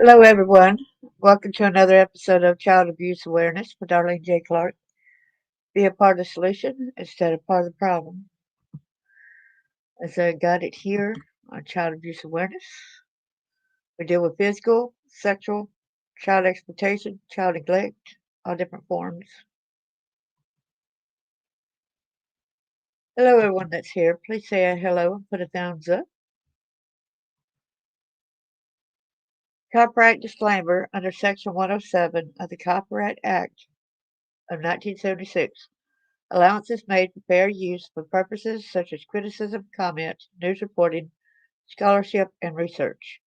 Hello, everyone. Welcome to another episode of Child Abuse Awareness with Darlene J. Clark. Be a part of the solution instead of part of the problem. As I got it here on Child Abuse Awareness, we deal with physical, sexual, child exploitation, child neglect, all different forms. Hello, everyone that's here. Please say a hello and put a thumbs up. Copyright disclaimer under Section 107 of the Copyright Act of 1976. Allowance is made for fair use for purposes such as criticism, comment, news reporting, scholarship, and research.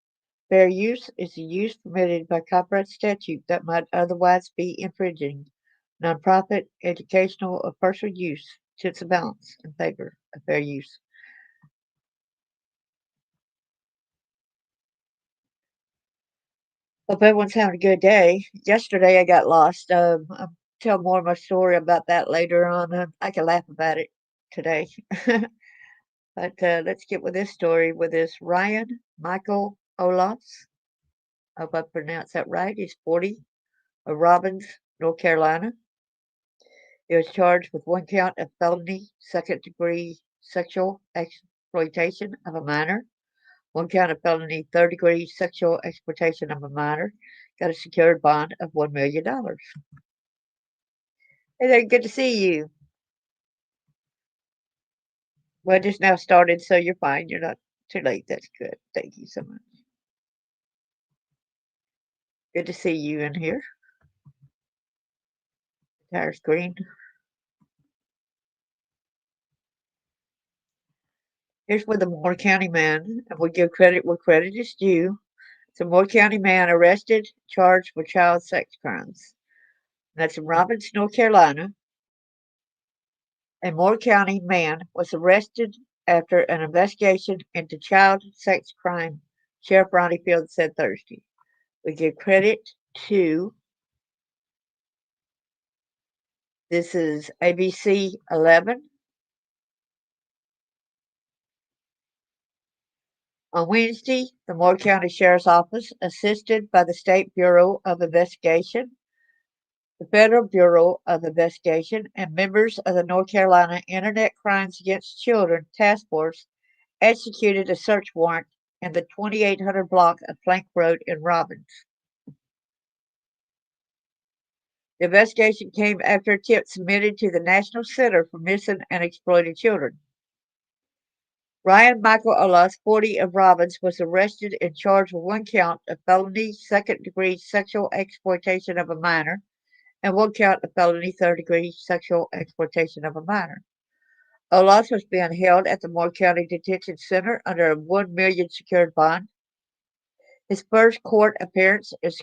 Fair use is the use permitted by copyright statute that might otherwise be infringing. Nonprofit, educational, or personal use tips a balance in favor of fair use. Hope everyone's having a good day. Yesterday I got lost. I'll tell more of my story about that later on. I can laugh about it today. But let's get with this story with this Ryan Michael Olufs. I hope I pronounced that right. He's 40, of Robbins, North Carolina. He was charged with one count of felony second-degree sexual exploitation of a minor, one count of felony third-degree sexual exploitation of a minor. Got a secured bond of $1 million. Hey there, good to see you. Well, just now started, so you're fine. You're not too late. That's good. Thank you so much. Good to see you in here. Entire screen. Here's where the Moore County man, and we give credit where credit is due. It's a Moore County man arrested, charged with child sex crimes. And that's in Robbins, North Carolina. A Moore County man was arrested after an investigation into child sex crime, Sheriff Ronnie Fields said Thursday. We give credit to, this is ABC 11. On Wednesday, the Moore County Sheriff's Office, assisted by the State Bureau of Investigation, the Federal Bureau of Investigation, and members of the North Carolina Internet Crimes Against Children Task Force, executed a search warrant in the 2800 block of Plank Road in Robbins. The investigation came after a tip submitted to the National Center for Missing and Exploited Children. Ryan Michael Olufs, 40, of Robbins, was arrested and charged with one count of felony second-degree sexual exploitation of a minor and one count of felony third-degree sexual exploitation of a minor. Olufs was being held at the Moore County Detention Center under a $1 million secured bond. His first court appearance is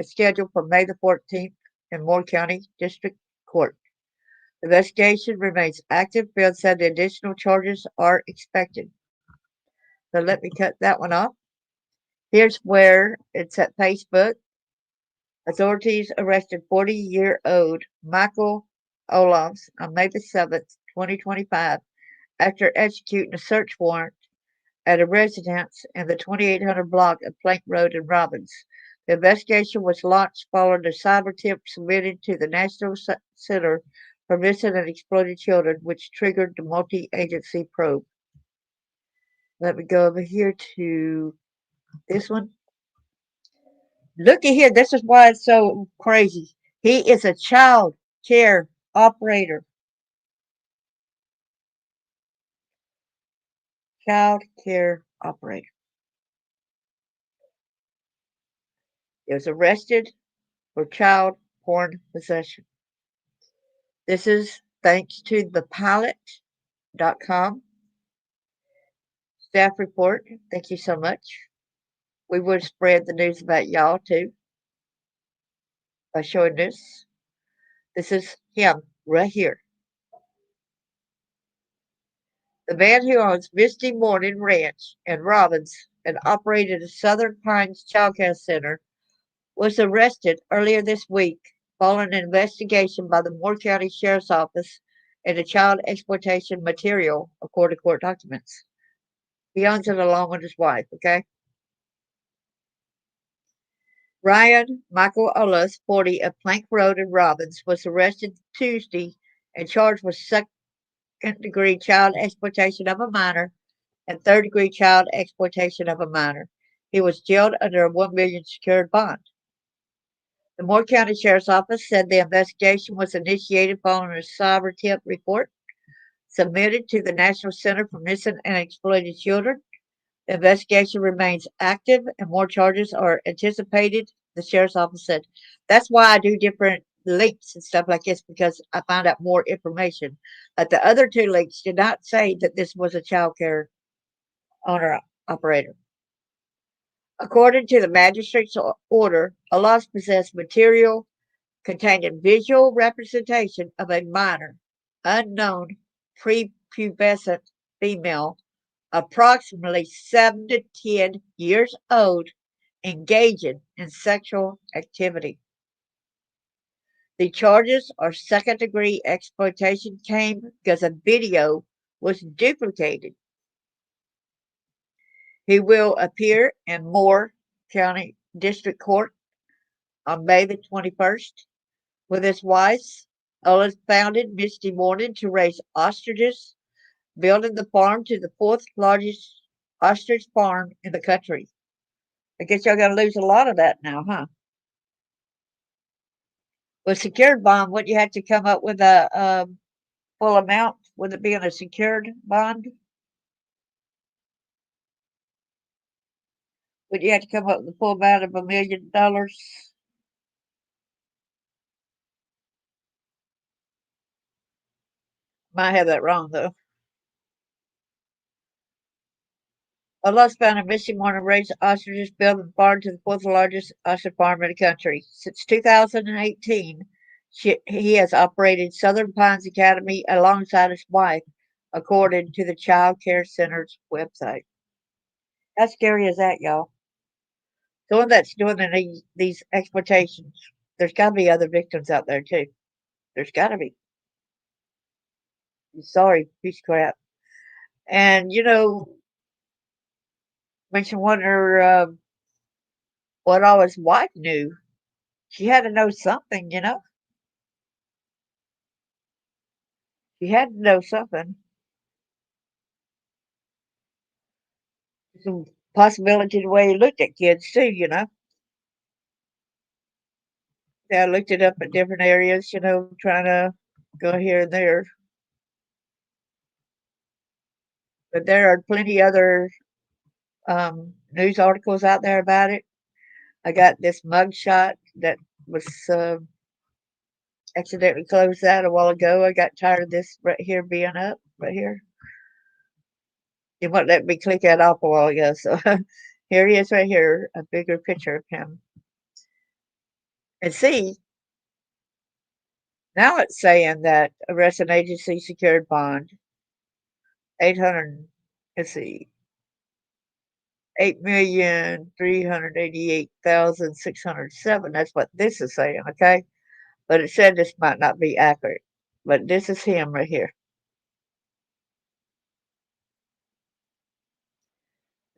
scheduled for May the 14th in Moore County District Court. The investigation remains active. Fields said the additional charges are expected. So let me cut that one off. Here's where it's at Facebook. Authorities arrested 40-year-old Michael Olufs on May the 7th, 2025, after executing a search warrant at a residence in the 2800 block of Plank Road in Robbins. The investigation was launched following a cyber tip submitted to the National Center for Missing and Exploited Children, which triggered the multi-agency probe. Let me go over here to this one. Look at here. This is why it's so crazy. He is a child care operator. Child care operator. He was arrested for child porn possession. This is thanks to thepilot.com staff report. Thank you so much. We would spread the news about y'all too by showing this. This is him right here. The man who owns Misty Morning Ranch in Robbins and operated a Southern Pines Child Care Center was arrested earlier this week following an investigation by the Moore County Sheriff's Office into child exploitation material, according to court documents. He owns it along with his wife, okay? Ryan Michael Olufs, 40, of Plank Road in Robbins, was arrested Tuesday and charged with second-degree child exploitation of a minor and third-degree child exploitation of a minor. He was jailed under a $1 million secured bond. The Moore County Sheriff's Office said the investigation was initiated following a cyber tip report submitted to the National Center for Missing and Exploited Children. The investigation remains active and more charges are anticipated, the Sheriff's Office said. That's why I do different links and stuff like this, because I find out more information. Like the other two links did not say that this was a child care owner operator. According to the magistrate's order, Olufs possessed material containing visual representation of a minor, unknown, prepubescent female, approximately 7 to 10 years old, engaging in sexual activity. The charges are second-degree exploitation came because a video was duplicated. He will appear in Moore County District Court on May the 21st with his wife. Olufs founded Misty Morning to raise ostriches, building the farm to the fourth largest ostrich farm in the country. I guess y'all going to lose a lot of that now, huh? With secured bond, would you have to come up with a full amount? Would it be on a secured bond? Would you have to come up with the full amount of $1 million? Might have that wrong, though. Olufs found a missing one and raised ostriches, building the farm to the fourth largest ostrich farm in the country. Since 2018, he has operated Southern Pines Academy alongside his wife, according to the Child Care Center's website. How scary is that, y'all? The one that's doing these exploitations, there's got to be other victims out there, too. There's got to be. Sorry, piece of crap. And, makes you wonder what all his wife knew. She had to know something. She had to know something. Some possibility the way he looked at kids, too. Yeah, I looked it up at different areas, trying to go here and there. But there are plenty other news articles out there about it. I got this mugshot that was accidentally closed out a while ago. I got tired of this right here being up, right here. It won't let me click that off a while ago. So here he is right here, a bigger picture of him. And see, now it's saying that arresting agency secured bond 800, let's see, 8,388,607. That's what this is saying, okay? But it said this might not be accurate. But this is him right here.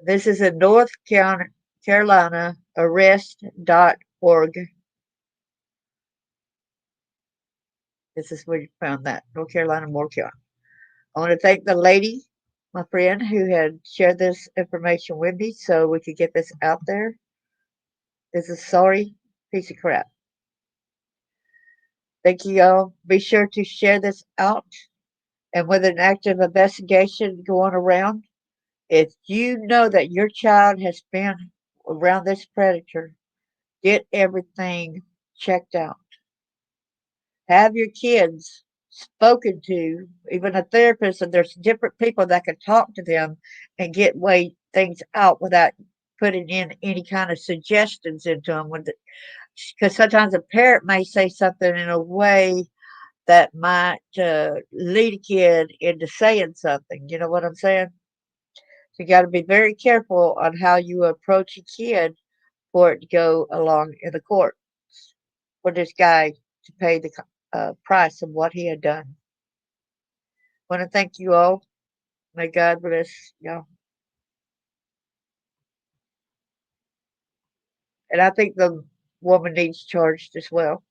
This is in North Carolina arrest.org. This is where you found that, North Carolina, Moore County. I want to thank the lady, my friend, who had shared this information with me so we could get this out there. This is sorry piece of crap. Thank you, y'all. Be sure to share this out. And with an active investigation going around, if you know that your child has been around this predator, get everything checked out. Have your kids spoken to, even a therapist, and there's different people that can talk to them and get things out without putting in any kind of suggestions into them. Because sometimes a parent may say something in a way that might lead a kid into saying something. You know what I'm saying? So you got to be very careful on how you approach a kid for it to go along in the court for this guy to pay the price of what he had done. I want to thank you all. May God bless y'all. And I think the woman needs charged as well.